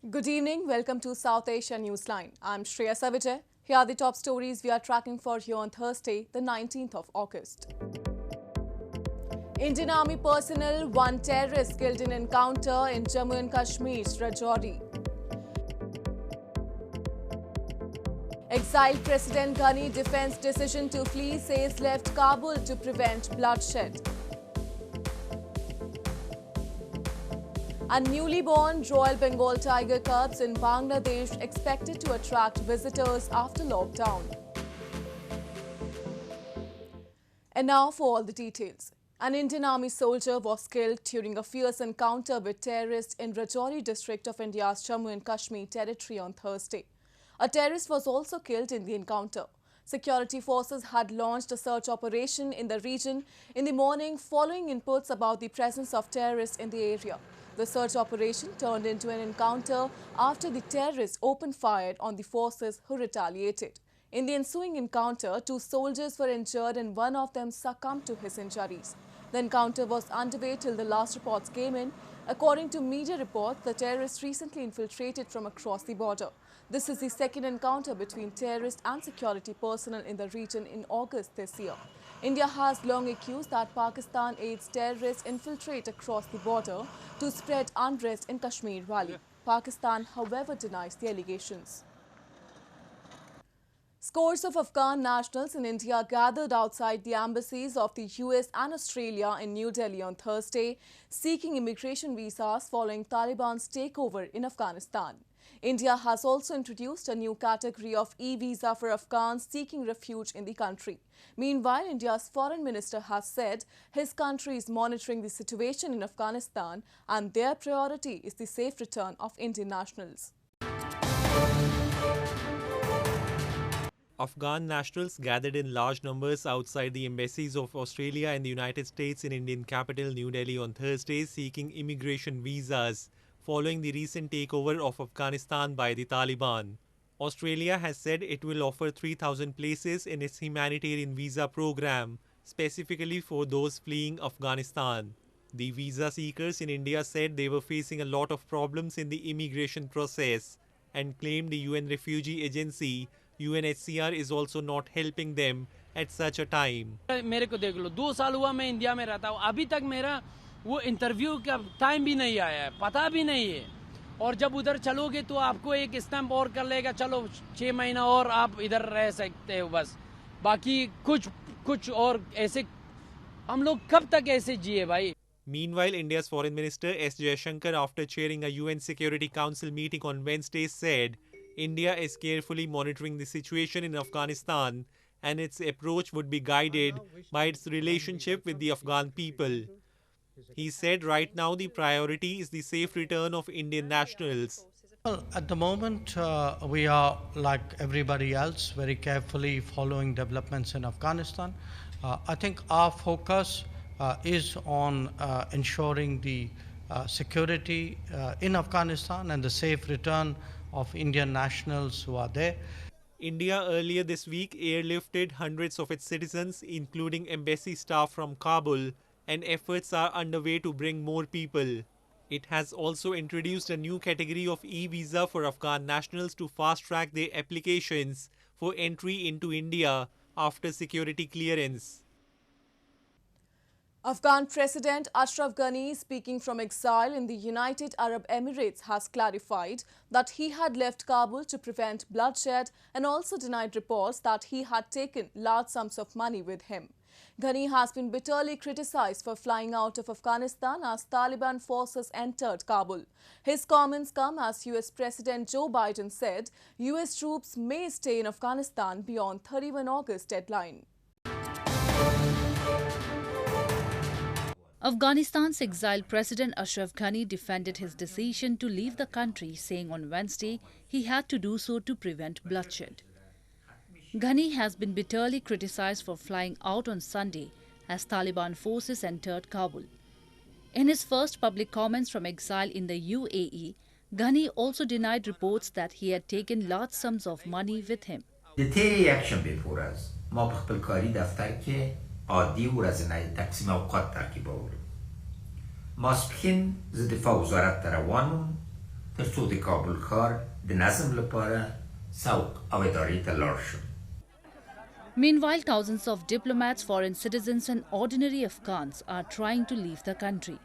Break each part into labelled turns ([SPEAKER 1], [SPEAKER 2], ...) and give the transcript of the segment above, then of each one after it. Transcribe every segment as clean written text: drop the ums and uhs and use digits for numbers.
[SPEAKER 1] Good evening. Welcome to South Asia Newsline. I'm Shreya Savijay. Here are the top stories we are tracking for you on Thursday, the 19th of August. Indian Army personnel, one terrorist killed in encounter in Jammu and Kashmir's Rajouri. Exiled President Ghani defends decision to flee says left Kabul to prevent bloodshed. And newly born Royal Bengal Tiger cubs in Bangladesh expected to attract visitors after lockdown. And now for all the details. An Indian Army soldier was killed during a fierce encounter with terrorists in Rajouri district of India's Jammu and Kashmir territory on Thursday. A terrorist was also killed in the encounter. Security forces had launched a search operation in the region in the morning following inputs about the presence of terrorists in the area. The search operation turned into an encounter after the terrorists opened fire on the forces who retaliated. In the ensuing encounter, 2 soldiers were injured and one of them succumbed to his injuries. The encounter was underway till the last reports came in. According to media reports, the terrorists recently infiltrated from across the border. This is the second encounter between terrorists and security personnel in the region in August this year. India has long accused that Pakistan aids terrorists infiltrate across the border to spread unrest in Kashmir Valley. Pakistan, however, denies the allegations. Scores of Afghan nationals in India gathered outside the embassies of the US and Australia in New Delhi on Thursday, seeking immigration visas following Taliban's takeover in Afghanistan. India has also introduced a new category of e-visa for Afghans seeking refuge in the country. Meanwhile, India's foreign minister has said his country is monitoring the situation in Afghanistan and their priority is the safe return of Indian nationals.
[SPEAKER 2] Afghan nationals gathered in large numbers outside the embassies of Australia and the United States in Indian capital New Delhi on Thursday seeking immigration visas following the recent takeover of Afghanistan by the Taliban. Australia has said it will offer 3,000 places in its humanitarian visa program, specifically for those fleeing Afghanistan. The visa seekers in India said they were facing a lot of problems in the immigration process and claimed the UN Refugee Agency UNHCR is also not helping them at such a time.
[SPEAKER 3] मेरे को देख लो 2 साल हुआ मैं India में रहता हूँ अभी तक मेरा वो इंटरव्यू का टाइम भी नहीं आया है पता भी नहीं है और जब उधर चलोगे तो आपको एक स्टैंप और कर लेगा चलो 6 महीना और आप इधर रह सकते हो बस बाकी कुछ और ऐसे हम लोग कब तक ऐसे जिए भाई.
[SPEAKER 2] Meanwhile, India's Foreign Minister S. Jaishankar, after chairing a UN Security Council meeting on Wednesday, said India is carefully monitoring the situation in Afghanistan and its approach would be guided by its relationship with the Afghan people. He said right now the priority is the safe return of Indian nationals.
[SPEAKER 4] Well, at the moment, we are, like everybody else, very carefully following developments in Afghanistan. I think our focus is on ensuring the security in Afghanistan and the safe return of Indian nationals who are there.
[SPEAKER 2] India earlier this week airlifted hundreds of its citizens, including embassy staff from Kabul, and efforts are underway to bring more people. It has also introduced a new category of e-visa for Afghan nationals to fast-track their applications for entry into India after security clearance.
[SPEAKER 1] Afghan President Ashraf Ghani, speaking from exile in the United Arab Emirates, has clarified that he had left Kabul to prevent bloodshed and also denied reports that he had taken large sums of money with him. Ghani has been bitterly criticized for flying out of Afghanistan as Taliban forces entered Kabul. His comments come as US President Joe Biden said US troops may stay in Afghanistan beyond 31 August deadline.
[SPEAKER 5] Afghanistan's exiled President Ashraf Ghani defended his decision to leave the country, saying on Wednesday he had to do so to prevent bloodshed. Ghani has been bitterly criticized for flying out on Sunday as Taliban forces entered Kabul. In his first public comments from exile in the UAE, Ghani also denied reports that he had taken large sums of money with him.
[SPEAKER 6] عادی و رزنه تقسیم اوقات ترکیب آورد. ماسپخین ز دفاع وزارت در روانم Terso de Kabul khar, de Nazam Lapara, Sauk Avedari Talorsham.
[SPEAKER 5] Meanwhile, thousands of diplomats, foreign citizens and ordinary Afghans are trying to leave the country.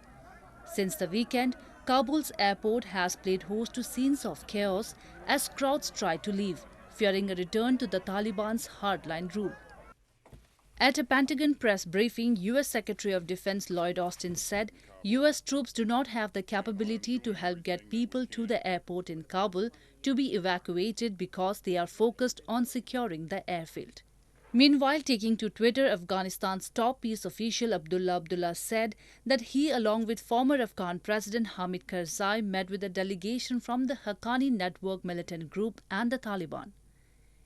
[SPEAKER 5] Since the weekend, Kabul's airport has played host to scenes of chaos as crowds try to leave, fearing a return to the Taliban's hardline rule. At a Pentagon press briefing, U.S. Secretary of Defense Lloyd Austin said U.S. troops do not have the capability to help get people to the airport in Kabul to be evacuated because they are focused on securing the airfield. Meanwhile, taking to Twitter, Afghanistan's top peace official Abdullah said that he, along with former Afghan President Hamid Karzai, met with a delegation from the Haqqani Network militant group and the Taliban.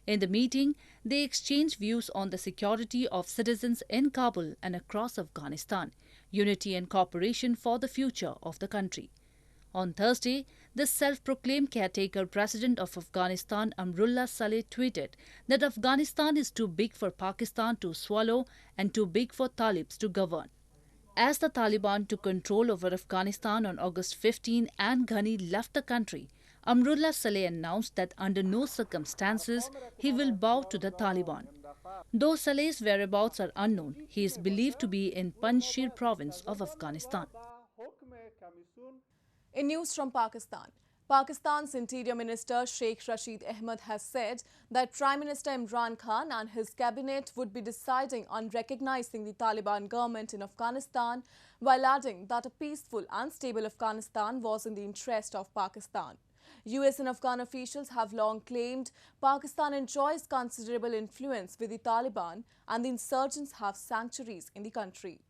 [SPEAKER 5] In the meeting, they exchanged views on the security of citizens in Kabul and across Afghanistan, unity and cooperation for the future of the country. On Thursday, the self-proclaimed caretaker president of Afghanistan, Amrullah Saleh, tweeted that Afghanistan is too big for Pakistan to swallow and too big for Talibs to govern. As the Taliban took control over Afghanistan on August 15 and Ghani left the country, Amrullah Saleh announced that under no circumstances he will bow to the Taliban. Though Saleh's whereabouts are unknown, he is believed to be in Panjshir province of Afghanistan.
[SPEAKER 1] In news from Pakistan, Pakistan's Interior Minister Sheikh Rasheed Ahmed has said that Prime Minister Imran Khan and his cabinet would be deciding on recognizing the Taliban government in Afghanistan, while adding that a peaceful and stable Afghanistan was in the interest of Pakistan. US and Afghan officials have long claimed Pakistan enjoys considerable influence with the Taliban and the insurgents have sanctuaries in the country.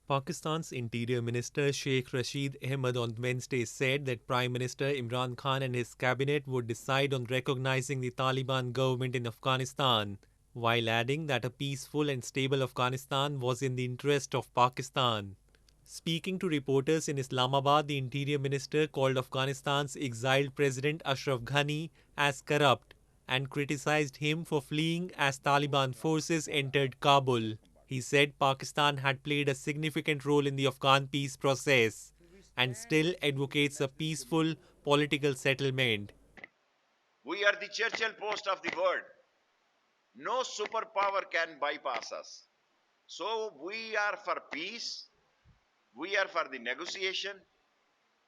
[SPEAKER 2] Pakistan's Interior Minister Sheikh Rasheed Ahmed on Wednesday said that Prime Minister Imran Khan and his cabinet would decide on recognizing the Taliban government in Afghanistan, while adding that a peaceful and stable Afghanistan was in the interest of Pakistan. Speaking to reporters in Islamabad, the Interior Minister called Afghanistan's exiled President Ashraf Ghani as corrupt and criticized him for fleeing as Taliban forces entered Kabul. He said Pakistan had played a significant role in the Afghan peace process and still advocates a peaceful political settlement.
[SPEAKER 7] We are the Churchill post of the world. No superpower can bypass us. So we are for peace, we are for the negotiation,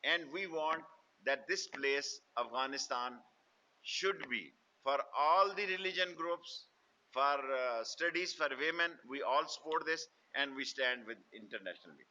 [SPEAKER 7] and we want that this place, Afghanistan, should be for all the religion groups, for studies for women. We all support this and we stand with internationally.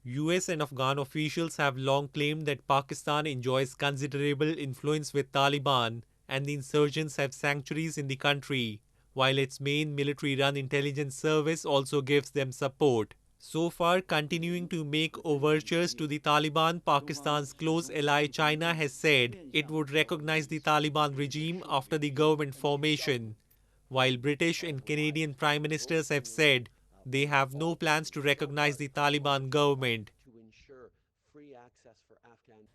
[SPEAKER 2] US and Afghan officials have long claimed that Pakistan enjoys considerable influence with Taliban and the insurgents have sanctuaries in the country, while its main military-run intelligence service also gives them support. So far, continuing to make overtures to the Taliban, Pakistan's close ally China has said it would recognize the Taliban regime after the government formation, while British and Canadian Prime Ministers have said they have no plans to recognize the Taliban government.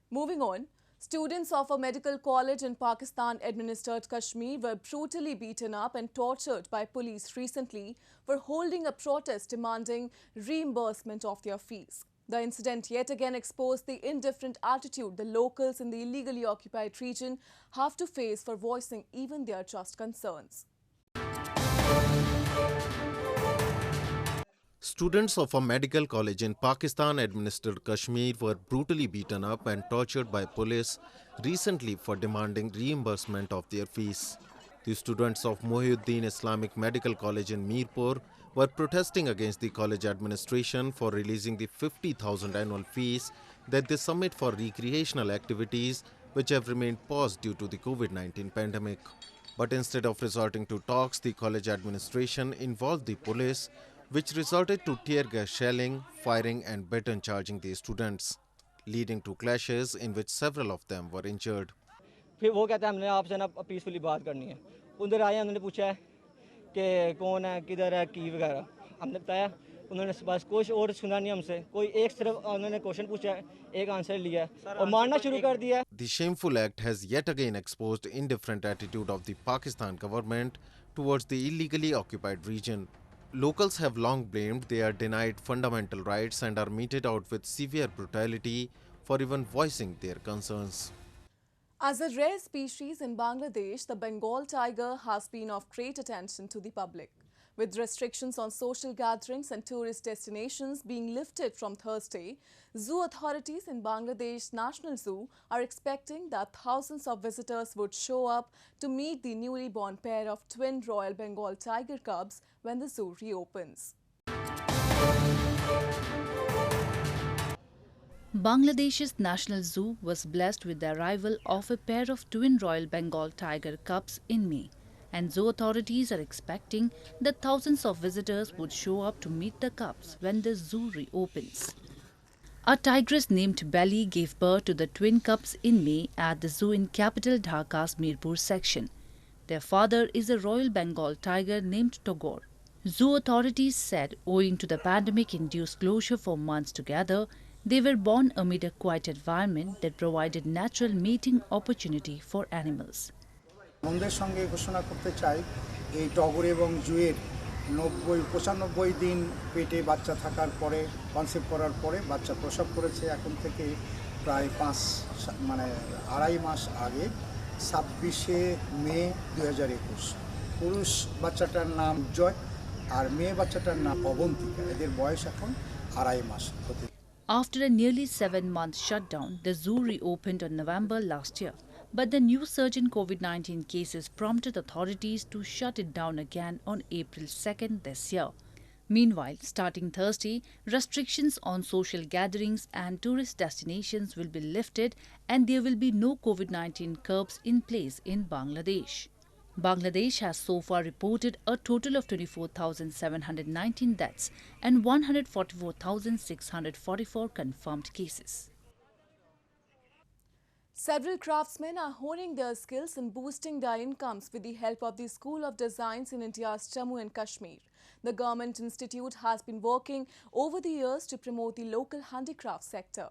[SPEAKER 1] Moving on, students of a medical college in Pakistan-administered Kashmir were brutally beaten up and tortured by police recently for holding a protest demanding reimbursement of their fees. The incident yet again exposed the indifferent attitude the locals in the illegally occupied region have to face for voicing even their just concerns.
[SPEAKER 8] Students of a medical college in Pakistan-administered Kashmir were brutally beaten up and tortured by police recently for demanding reimbursement of their fees. The students of Mohiuddin Islamic Medical College in Mirpur were protesting against the college administration for releasing the 50,000 annual fees that they submit for recreational activities which have remained paused due to the COVID-19 pandemic. But instead of resorting to talks, the college administration involved the police, which resulted to tear gas shelling, firing and baton charging the students, leading to clashes in which several of them were injured.
[SPEAKER 9] फिर वो कहता है हमने आपसे ना peacefully बात करनी है उधर आए उन्होंने पूछा है कि कौन है किधर है की वगैरह हमने बताया उन्होंने बस कुछ और सुना नहीं हमसे कोई एक सिर्फ उन्होंने क्वेश्चन पूछा है एक आंसर लिया और मारना शुरू कर दिया.
[SPEAKER 8] The shameful act has yet again exposed indifferent attitude of the Pakistan government towards the illegally occupied region. Locals have long blamed they are denied fundamental rights and are meted out with severe brutality for even voicing their concerns.
[SPEAKER 1] As a rare species in Bangladesh, the Bengal tiger has been of great attention to the public. With restrictions on social gatherings and tourist destinations being lifted from Thursday, zoo authorities in Bangladesh National Zoo are expecting that thousands of visitors would show up to meet the newly born pair of twin Royal Bengal Tiger cubs when the zoo reopens.
[SPEAKER 5] Bangladesh's National Zoo was blessed with the arrival of a pair of twin Royal Bengal Tiger cubs in May, and zoo authorities are expecting that thousands of visitors would show up to meet the cubs when the zoo reopens. A tigress named Belly gave birth to the twin cubs in May at the zoo in capital Dhaka's Mirpur section. Their father is a Royal Bengal tiger named Tagore. Zoo authorities said owing to the pandemic-induced closure for months together, they were born amid a quiet environment that provided natural mating opportunity for animals.
[SPEAKER 10] বন্ধুদের সঙ্গে ঘোষণা করতে চাই এই টগর এবং জুয়ের 95 দিন পেটে বাচ্চা থাকার পরে কনসেপ্ট করার পরে বাচ্চা প্রসব করেছে এখন থেকে প্রায় 2.5 মাস আগে 26 মে 2021 পুরুষ বাচ্চাটার নাম জয় আর মেয়ে বাচ্চাটার নাম অবন্তিকা এদের বয়স এখন 2.5 মাস হতে
[SPEAKER 5] After a nearly 7-month shutdown, the zoo reopened on November last year. But the new surge in COVID-19 cases prompted authorities to shut it down again on April 2nd this year. Meanwhile, starting Thursday, restrictions on social gatherings and tourist destinations will be lifted and there will be no COVID-19 curbs in place in Bangladesh. Bangladesh has so far reported a total of 24,719 deaths and 144,644 confirmed cases.
[SPEAKER 1] Several craftsmen are honing their skills and boosting their incomes with the help of the School of Designs in India's Jammu and Kashmir. The Government Institute has been working over the years to promote the local handicraft sector.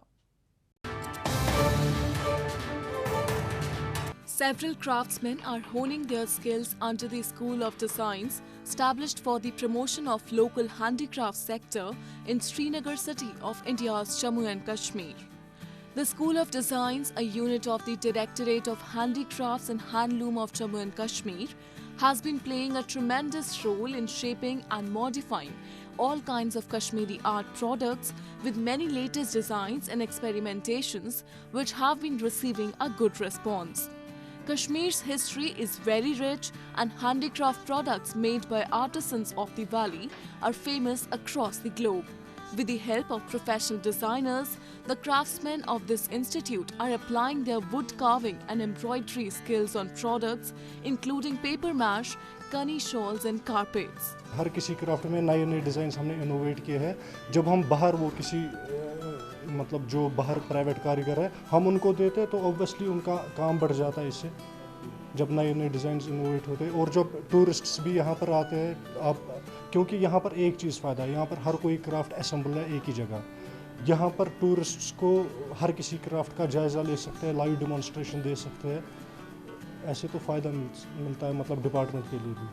[SPEAKER 1] Several craftsmen are honing their skills under the School of Designs, established for the promotion of local handicraft sector in Srinagar city of India's Jammu and Kashmir. The School of Designs, a unit of the Directorate of Handicrafts and Handloom of Jammu and Kashmir, has been playing a tremendous role in shaping and modifying all kinds of Kashmiri art products with many latest designs and experimentations which have been receiving a good response. Kashmir's history is very rich and handicraft products made by artisans of the valley are famous across the globe. With the help of professional designers, the craftsmen of this institute are applying their wood carving and embroidery skills on products including paper mache, kani shawls and carpets.
[SPEAKER 11] हर किसी craft में नए नए designs हमने innovate किए हैं जब हम बाहर वो किसी मतलब जो बाहर प्राइवेट कारीगर है हम उनको देते हैं तो ऑब्वियसली उनका काम बढ़ जाता है इससे जब नए नए डिज़ाइंस इनोवेट होते हैं और जब टूरिस्ट्स भी यहाँ पर आते हैं आप क्योंकि यहाँ पर एक चीज़ फ़ायदा है यहाँ पर हर कोई क्राफ्ट असेंबल है एक ही जगह यहाँ पर टूरिस्ट्स को हर किसी क्राफ्ट का जायज़ा ले सकते हैं लाइव डेमोन्स्ट्रेशन दे सकते हैं ऐसे तो फ़ायदा मिलता है मतलब डिपार्टमेंट के लिए भी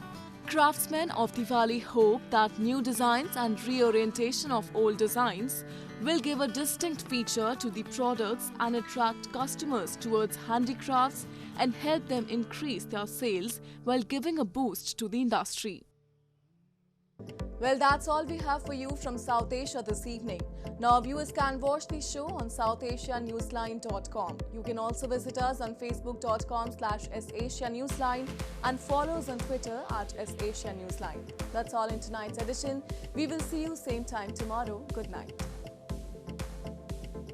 [SPEAKER 1] Craftsmen of the valley hope that new designs and reorientation of old designs will give a distinct feature to the products and attract customers towards handicrafts and help them increase their sales while giving a boost to the industry. Well, that's all we have for you from South Asia this evening. Now, viewers can watch the show on southasianewsline.com. You can also visit us on facebook.com/SAsiaNewsline and follow us on Twitter @SAsiaNewsline. That's all in tonight's edition. We will see you same time tomorrow. Good night.